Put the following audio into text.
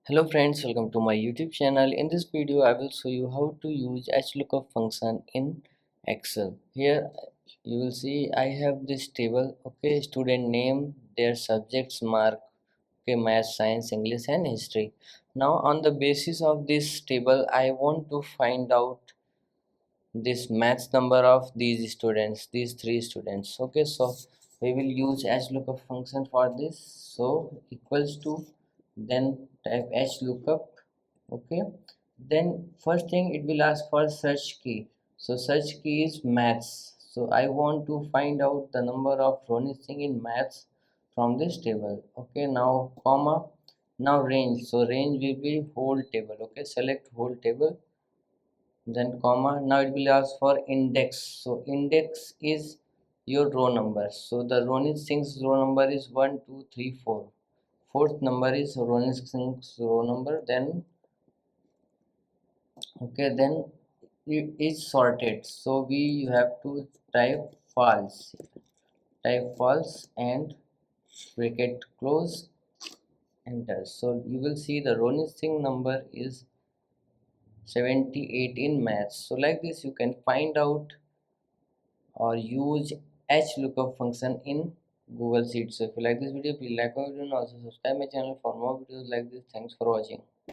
Hello friends, welcome to my YouTube channel. In this video I will show you how to use HLOOKUP function in Excel. Here you will see I have this table, okay, student name, their subjects mark, okay, math, science, English and history. Now on the basis of this table I want to find out this maths number of these students, these three students. Okay, so we will use HLOOKUP function for this. So equals to, then type HLOOKUP. Okay, then first thing it will ask for search key. So search key is maths. So I want to find out the number of row thing in maths from this table. Okay, now comma, now range. So range will be whole table. Okay, select whole table, then comma. Now it will ask for index. So index is your row number. So the Ronit Singh's row number is 1 2 3 4. Fourth number is Ronit Singh's row number. Then okay, then it is sorted. So we have to type false. Type false and bracket close, enter. So you will see the Ronit Singh number is 78 in maths. So like this you can find out or use HLOOKUP function in Google Sheets. So if you like this video, please like my video and also subscribe my channel for more videos like this. Thanks for watching.